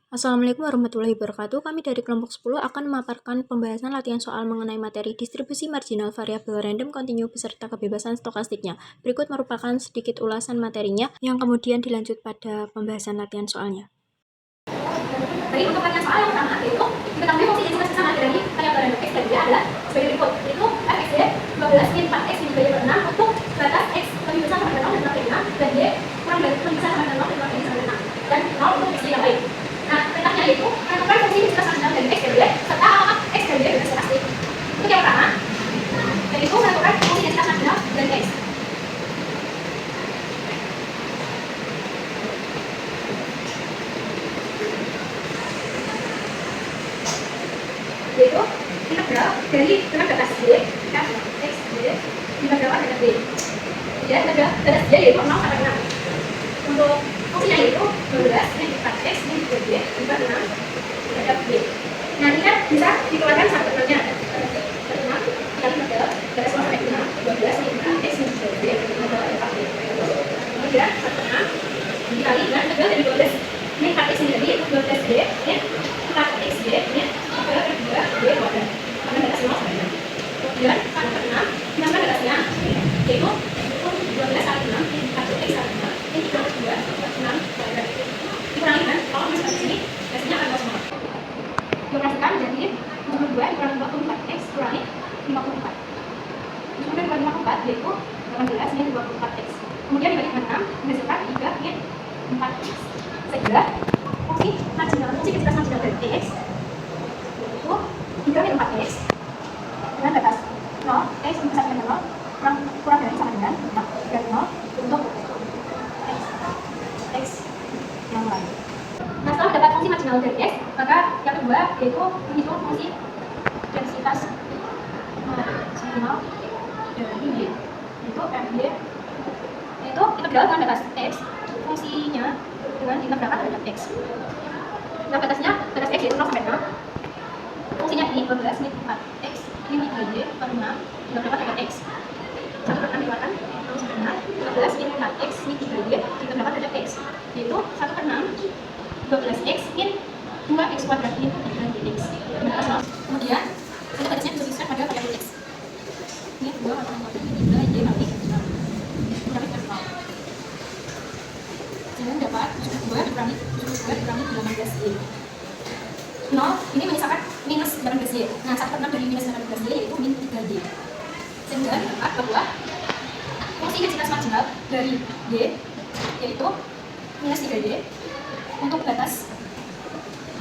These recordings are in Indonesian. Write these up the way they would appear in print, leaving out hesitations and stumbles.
Assalamualaikum warahmatullahi wabarakatuh. Kami dari kelompok 10 akan memaparkan pembahasan latihan soal mengenai materi distribusi marginal variabel random kontinu beserta kebebasan stokastiknya. Berikut merupakan sedikit ulasan materinya yang kemudian dilanjut pada pembahasan latihan soalnya. Jadi untuk latihan soal yang pertama yaitu diketahui fungsi identitas sama dari variabel random x dan y adalah sebagai berikut, yaitu fx y 12 min 4x min 2y per 6 untuk batas x lebih besar sama dengan 0 dan kurang dari 6 dan y kurang dari lebih besar sama dengan 0 dan kurang dari sama dengan 6 dan 0 untuk x yang lain. Nah, perintahnya yaitu menentukan fungsi identitas marginal dari x dan y serta apakah x dan y bebas stokastik. Untuk yang pertama, yaitu menentukan fungsi identitas marginal dari x. Yaitu integral dari dengan batas y kan x y diintegralkan dengan b. Ya, integral batas y yaitu 0 sampai 6. Untuk fungsinya yaitu 12 min 4x min 2y dibuat 6 terhadap b. Nah, ini kan bisa dikeluarkan satu terusnya. 6 kali integral batas 0 sampai 6 12 min 4x min 2y dibuat 4b. Kemudian 1/6 dikali dengan integral dari 12 min 4x min 2y itu 12b min 4xy min kedua b kuadrat pada batas 0 sampai 6. Kemudian 1/6 ditambah batasnya yaitu 12 kali 6 min 4x kali 6 min 32 per 6 kuadrat dikurangi dengan kalau masuk ke sini batasnya akan kosong. Dioperasikan jadi 72 dikurangi 24x kurangi 54. 72 dikurangi 54 yaitu 18 min 24x. Kemudian dibagi dengan 6 menghasilkan 3 min 4x. Sehingga fungsi identitas marginal dari x itu 3 min 4x dengan batas 0 x lebih besar dengan 0 kurang dari sama dengan 6 dari 0 untuk x yang lain. Nah, setelah mendapat fungsi marginal dari x, maka yang kedua yaitu menghitung fungsi densitas marginal dari y, yaitu fy, yaitu integral dengan batas x, fungsinya dengan integralkan terhadap x. Nah, batasnya batas x yaitu 0 sampai 6. Fungsinya ini 12 min 4x min 3y per 6 diintegralkan terhadap x. 1/6 dikeluarkan 0 sampai 6. 12 min 4x min 3y diintegralkan terhadap x, yaitu 1/6 12x min 2x kuadrat min 3dx. Kemudian untuk batasnya dituliskan pada variabel x. Ini 2 kuadrat min 3y kali 6 dikurangi dengan 0. Sehingga dapat 72 dikurangi 18y. 0 ini menyisakan minus 18y. Nah, 1/6 dari minus 18y yaitu min 3y. Sehingga dapat bahwa fungsi densitas marginal dari y yaitu minus 3y untuk batas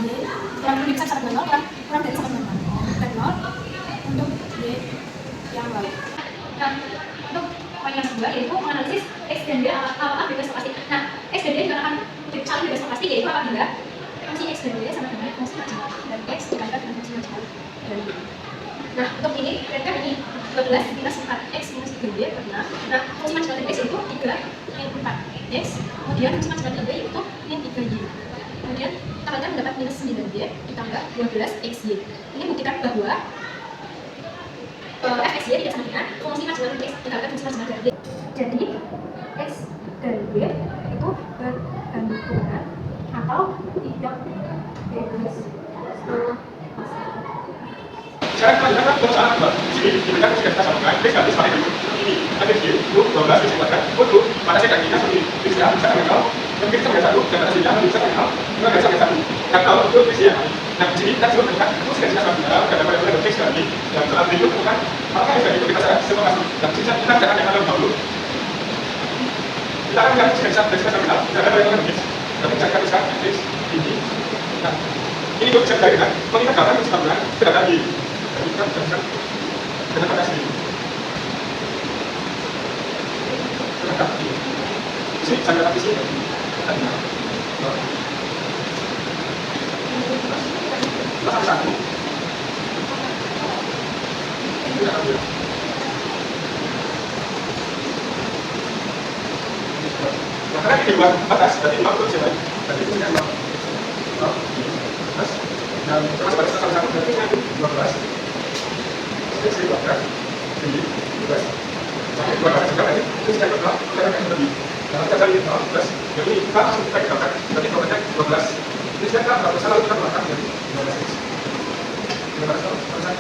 y kurang lebih besar sama dengan 0 kurang dari sama dengan 0 dan 0 untuk y yang lain. Nah, untuk poin yang kedua yaitu menganalisis x dan y apakah bebas stokastik. Nah, x dan y juga akan saling bebas stokastik yaitu apabila fungsi x dan y sama dengan fungsi marginal dan x dikalikan dengan fungsi marginal dari y. Nah, untuk ini berarti ini 12 minus 4x minus 3y per 6. Nah, fungsi marginal dari x yaitu 3 min 4x. Kemudian fungsi marginal dari y yaitu min 3y. Kemudian kita akan mendapat minus 9y ditambah 12xy. Ini buktikan bahwa fxy tidak sama dengan fungsi marginal dari x dikalikan fungsi marginal dari y. Jadi x dan y itu bergantungan atau tidak bebas. Sekarang kita lihat persoalan kedua. Di sini diberikan fungsi kita samakan x kali sama dengan ini. Ada di sini 12 x kuadrat untuk pada saya kita seperti x yang bisa dengan 0 dan x sampai 1 dan pada sini yang bisa dengan 0 dan x sampai 1 dan 0 untuk x yang. Nah, di sini kita juga melihat fungsi kita samakan dan pada pada x lagi dan soal berikut bukan apakah x itu kita secara simulasi dan sisa kita jangan yang dalam dulu. Kita akan melihat fungsi kita samakan dan pada pada x tapi jangan bisa x ini. Nah, ini juga bisa dengan mengintegralkan fungsi samakan tidak lagi. Kita bisa dengan batas ini. Sini saya lihat di sini. Pasang satu. Tidak ambil. Karena ini dua batas, berarti 0 untuk siapa? Berarti itu tidak 0. Terus, dan termasuk batas satu berarti 12. Ini sini kuadrat, ini 12. Sampai kuadrat juga nanti, itu sudah berapa? Kita akan lebih. Nah, kita cari 12. Jadi kita langsung kita katakan, berarti kuadratnya 12 Ini sekarang kalau salah kita melakukan dari 15x. 15 kalau selesai.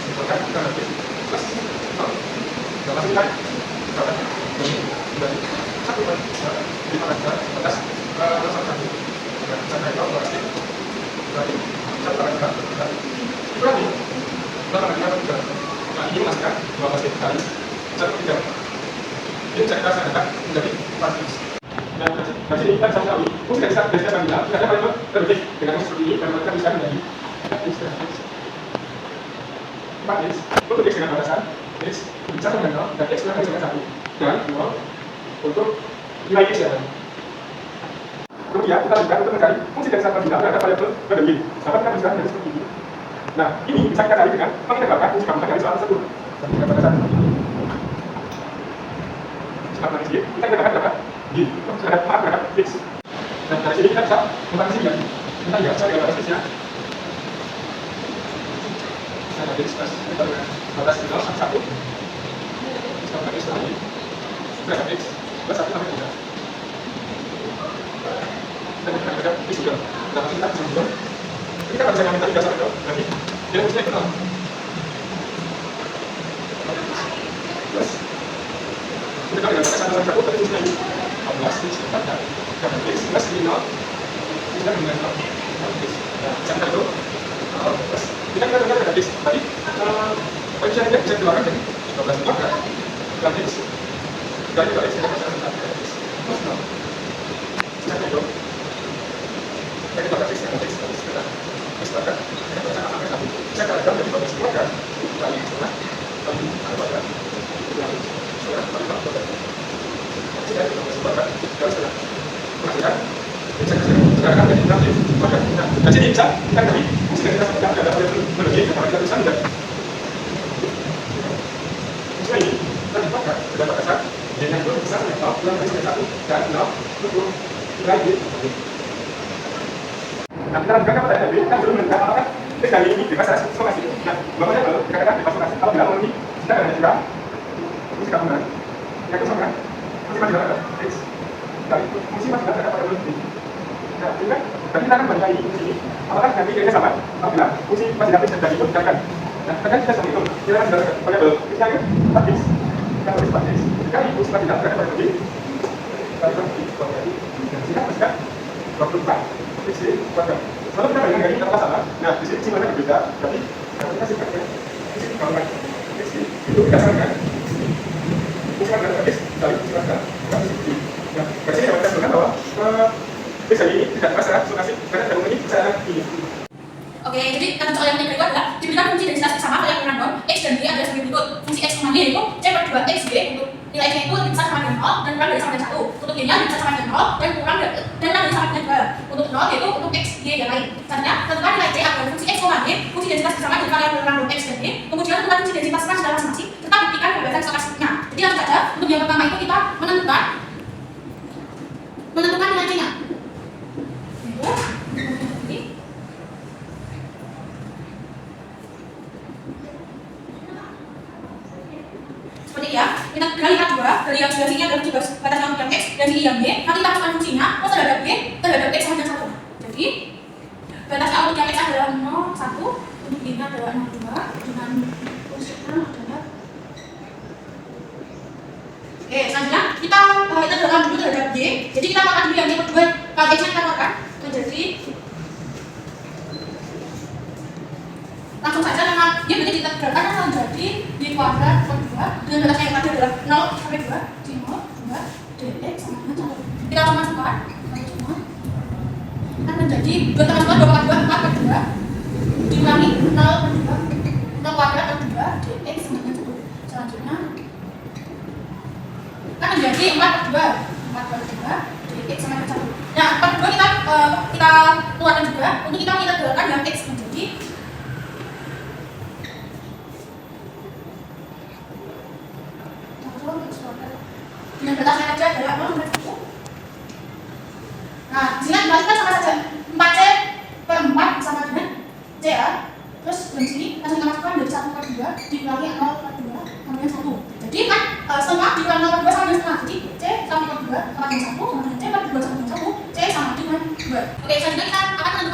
Simbolkan kita nanti plus 0. Kita masuk kan? Berapa? Dari 1 per 5 per 15. Kalau satu. Sampai kalau pasti. Dari 1 per 5. Dikurangi. Berapa kali kita? Nah, ini masukkan 12 kali 1/3. Ini saya katakan menjadi 4x. Nah, dari sini kita bisa tahu, mungkin dari kita bilang, kita dapat terdetik dengan seperti ini, dan kita bisa menjadi 4x. Untuk x dengan batasan, x bisa dengan 0, dan x dengan 1. Dan 0 untuk nilai x ya. Kemudian kita juga untuk mencari fungsi dari satu bilang terhadap variabel berdiri. Dapat kita bisa menjadi seperti ini. Nah, ini bisa kita cari dengan mengintegralkan fungsi kamu dari soal tersebut. Dan kita batasan ini. Sekarang dari sini, kita katakan dapat G, terhadap X. Dan dari sini kita bisa membantu sini lagi. Kita lihat secara gambar X-nya. Kita ada X plus, kita dengan batas 0 sampai 1. Kita pakai X lagi. Terhadap X, plus 1 sampai 3. Dan kita terhadap X juga. Dan kita bisa juga. Kita akan bisa ngambil tadi dasar itu. Nanti, dia fungsinya itu 0. Plus. Kita dengan batas 1 sampai 1, tapi fungsinya ini 14, X kita dapat X plus 0. Kita dengan 0. Jangan itu. Plus. Kita dengan X. Tadi, koefisiennya bisa dikeluarkan jadi 12 kuadrat. Dan X. Dari X kita bisa mendapatkan X plus 0. Jangan itu. Kita dapat X dengan X. X kuadrat. Kita bisa sampai 1. Saya akan jadi 12 kuadrat. Kali setengah. Kali kuadrat. Kali setengah. Kali kuadrat. Kita bisa kuadrat. Kali setengah. Masukkan. Sekarang jadi 6 kuadrat. Nah, dari sini bisa kita tadi fungsi dari kita sebutkan ada variabel berdiri karena kita tulisan dan fungsi ini kita dipakai sudah batasan d-nya itu besar dari 0 kurang dari 1 dan 0 untuk nilai d. Nah, kita lanjutkan pada b, kita belum menentukan apakah x dari ini bebas dari substitusi. Nah, bapaknya kalau dikatakan bebas substitusi, kalau bilang memenuhi kita akan juga fungsi gabungan yang itu sama kan fungsi masih dapat x dari fungsi masih dapat variabel b. Nah, ini kan berarti kita akan bandingkan ini fungsi ini apakah nanti kira-kira sama apabila fungsi masih dapat dan itu dikalikan. Nah, kan kita sama itu kita akan mendapatkan variabel x-nya kan 4x kita tulis 4x dikali fungsi masih dapat variabel b variabel b berarti dan sini masih kan 24 x kuadrat. Lalu kita bandingkan dari apa sama. Nah, di sini simbolnya berbeda berarti kita simpan di sini kalau x itu kita samakan fungsi masih dapat x dari fungsi masih dapat. Nah, dari sini dapat kita sebutkan bahwa x ini tidak bebas secara substitusi karena gabungan ini secara ini. Oke, jadi kan soal yang ketiga itu adalah diberikan fungsi dari silas sama yang mengandung x dan y adalah sebagai berikut. Fungsi x sama y yaitu c per 2x y untuk nilai x itu lebih besar sama dengan 0 dan kurang dari sama dengan 1. Untuk y nya lebih besar sama dengan 0 dan kurang dari sama dengan 2. Untuk 0 yaitu untuk x, y yang lain. Selanjutnya, tentukan nilai c agar fungsi x, y, fungsi densitas bersama dari variabel mengandung x dan y. Kemudian tentukan fungsi densitas secara masing-masing serta buktikan kebebasan stokastiknya. Jadi langsung saja untuk yang pertama itu kita menentukan nilai c-nya. Seperti ya, kita lihat dua dari yang sebelah sini adalah juga batasnya untuk x dan sini yang y. Nanti kita masukkan fungsinya plus terhadap y terhadap x sama dengan 1. Jadi batasnya untuk yang x adalah 0, 1, untuk y nya adalah 0, 2 dengan fungsinya adalah oke, selanjutnya kita integralkan dulu terhadap y. Jadi kita makan dulu yang y per 2 kali x nya kita makan menjadi langsung saja karena y berarti ditegralkan akan menjadi y kuadrat per 2 dengan batasnya yang tadi adalah 0 sampai 2 di 0, 2 dx sama dengan 1. Kita akan masukkan akan menjadi 2 tambah 2, 2 per 2, 4 per 2 dikurangi 0 per 2 0 kuadrat per 2 dx sama dengan 1. Selanjutnya akan menjadi 4 per 2 4 per 2 dx sama dengan 1. Nah, 4 per 2 kita keluarkan juga untuk kita mengintegralkan yang x menjadi dengan batasnya saja adalah 0 sampai 1. Nah, di sini dibalikan sama saja 4c per 4 sama dengan c ya. Terus di sini langsung kita masukkan dari 1 per 2 dikurangi 0 per 2 sama dengan 1. Jadi kan setengah dikurangi 0 per 2 sama dengan setengah. Jadi c sama dengan 2 sama dengan 1 sama dengan c per 2 sama dengan 1. C sama dengan 2. Oke, selanjutnya kita akan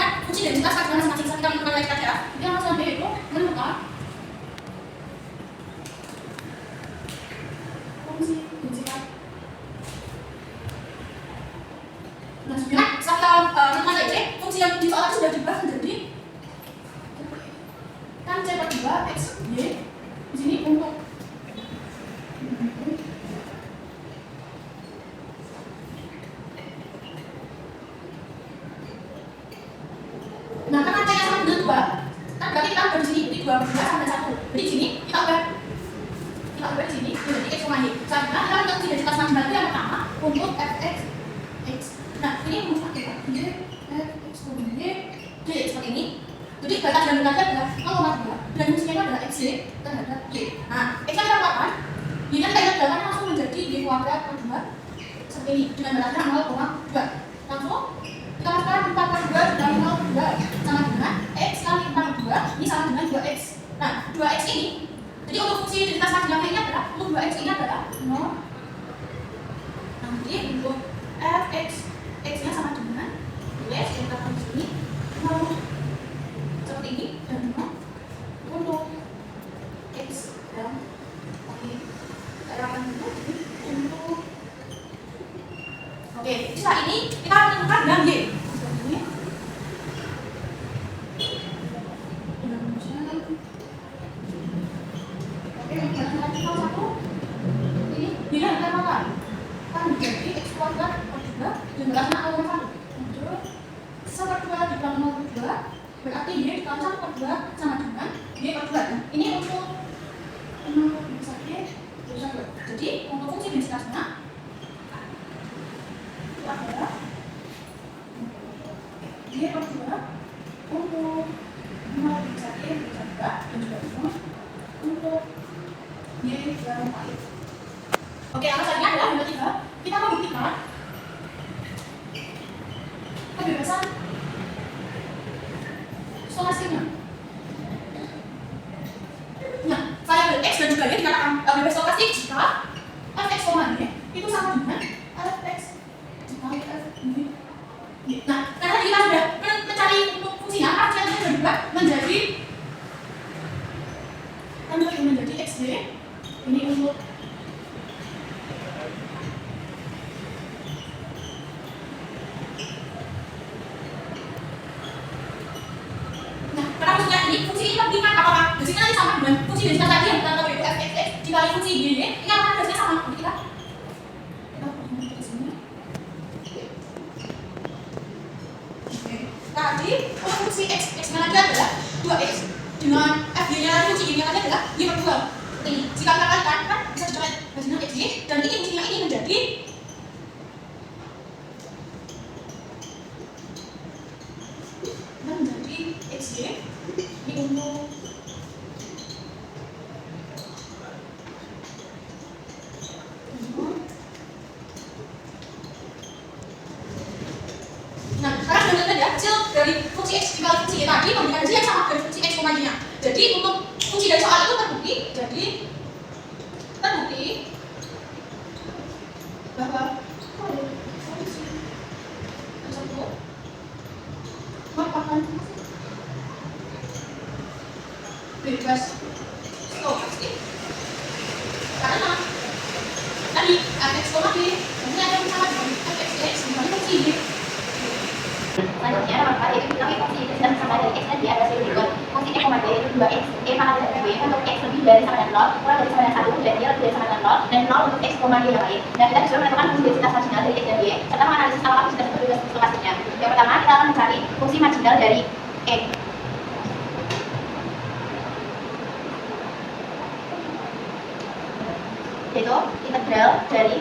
berarti kita ubah di sini, jadi 2 sama dengan 1. Jadi di sini kita ubah di sini menjadi x, y. Karena kita untuk identitas marginal itu yang pertama untuk fx x. Nah, ini rumus pakai y fx, y dx seperti ini. Jadi batas bandingannya adalah 0,2 dan fungsinya itu adalah xy terhadap y. Nah, x nya kita keluarkan, y nya kita ingatkan langsung menjadi y kuadrat per 2 seperti ini dengan batasnya 0,2. Langsung kita masukkan 4/2 dari 0,2 sama dengan x kali 4/2 ini sama dengan 2x. Nah, 2x ini jadi untuk fungsi identitas marginalnya ini adalah untuk 2x ini adalah 0. Nanti untuk fx x nya sama dengan x yang kita tulis ini 0 seperti ini dan 0 untuk x dan oke kita akan dulu untuk oke setelah ini kita akan menentukan dengan y seperti ini. Oke, kita lakukan satu ini dia akan apa? Kan menjadi x kuadrat per 2 dan batasnya 0,1. Muncul 1/2 dikurangi 0,2 berarti y dikali 1/2 sama dengan y per 2. Nah, ini untuk 0 bisa y bisa 2. Jadi untuk fungsi densitasnya itu adalah y per 2 untuk 0 bisa y bisa 2 dan juga 0 untuk y dalam kali. Oke, alasannya adalah yang ketiga kita membuktikan kebebasan stokastiknya. Nah, variabel x dan juga y dikatakan bebas stokastik jika fx, y itu sama dengan fx dikali f y. Nah, karena kita sudah mencari untuk fungsinya, artinya kita berubah menjadi xy. Ini untuk fungsi ini memberikan apakah hasilnya nanti sama dengan fungsi densitas tadi yang kita tahu yaitu fx dikali fungsi y, ini akan hasilnya sama. Jadi kita ke sini. Oke. Tadi untuk fungsi x nya lagi adalah 2x dengan f y nya lagi fungsi y nya lagi adalah y per 2. Ini jika kita kalikan kan bisa dicoret hasilnya xy dan ini fungsinya ini menjadi xy. Ini untuk nah, sekarang sudah lihat ya hasil dari fungsi x dikali fungsi y tadi memberikan hasil yang sama dari fungsi x, y nya. Jadi untuk fungsi dari soal itu terbukti. Jadi terbukti bahwa fungsi tersebut merupakan bebas stokastik karena tadi fx, y ini ada yang sama dengan fx dikali fungsi y. Selanjutnya nomor 4 yaitu diketahui fungsi densitas sama dari x dan y adalah sebagai berikut. Fungsi x, y yaitu 2x, pangkat dari y untuk x lebih dari sama dengan 0, kurang dari sama dengan 1 dan y lebih dari sama dengan 0 dan 0 untuk x, y yang lain. Dan kita disuruh menentukan fungsi densitas marginal dari x dan y serta menganalisis apakah fungsi tersebut bebas stokastiknya. Yang pertama kita akan mencari fungsi marginal dari x. Yaitu integral dari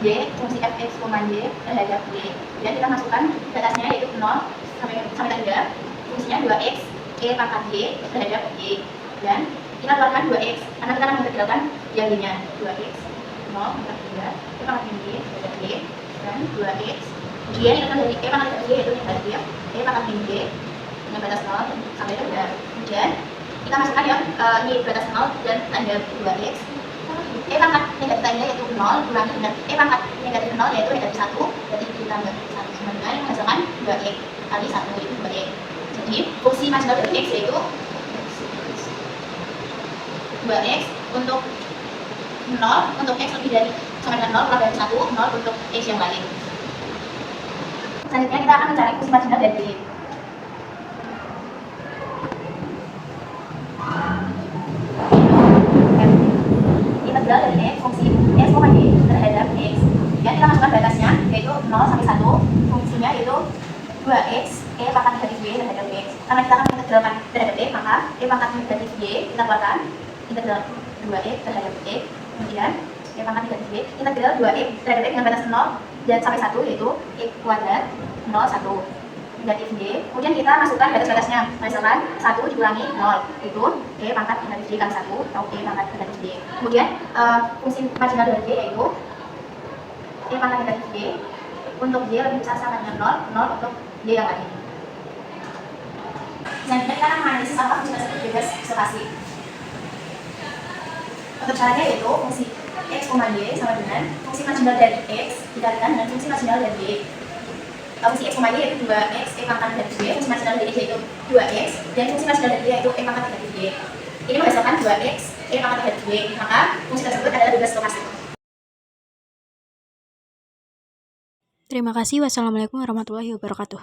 y fungsi fx, y terhadap y. Dan kita masukkan batasnya yaitu 0 sampai tanda fungsinya 2x pangkat y terhadap y. Dan kita keluarkan 2x karena kita akan mengintegralkan yang y nya 2x 0 pangkat 3 pangkat y terhadap y dan 2x kemudian kita dari pangkat y yaitu negatif pangkat y dengan batas 0 sampai tanda. Kemudian kita masukkan yang ini batas 0 dan tanda 2x pangkat negatif lainnya yaitu 0 kurangi dengan pangkat negatif 0 yaitu negatif 1 berarti ditambah 1 sama dengan menghasilkan 2x kali 1 yaitu 2x. Jadi fungsi marginal dari x yaitu 2x untuk 0 untuk x lebih dari sama dengan 0 kurang dari 1 0 untuk x yang lain. Selanjutnya kita akan mencari fungsi marginal dari y. Integral dari x fungsi x, y terhadap x. Dan kita masukkan batasnya yaitu 0 sampai 1. Fungsinya yaitu 2x E pangkat negatif Y terhadap X. Karena kita akan mengintegralkan terhadap X, maka E pangkat negatif Y kita keluarkan integral 2X terhadap X. Kemudian E pangkat negatif Y integral 2X terhadap X dengan batas 0 dan sampai 1 yaitu X kuadrat 0, 1 negatif Y. Kemudian kita masukkan batas-batasnya. Misalkan 1 dikurangi 0 itu E pangkat negatif Y kali 1 atau E pangkat negatif Y. Kemudian fungsi marginal dari Y yaitu E pangkat negatif Y untuk Y lebih besar sama dengan 0 untuk Y yang lain. Selanjutnya kita akan menganalisis apakah fungsi tersebut bebas stokastik. Untuk caranya yaitu fungsi X, Y sama dengan fungsi marginal dari X dikalikan dengan fungsi marginal dari Y. Fungsi X, Y yaitu 2X, E pangkat negatif Y, fungsi marginal dari X yaitu 2X, dan fungsi marginal dari Y yaitu E pangkat negatif Y. Ini menghasilkan 2X, E pangkat negatif Y, maka fungsi tersebut adalah bebas stokastik. Terima kasih. Wassalamualaikum warahmatullahi wabarakatuh.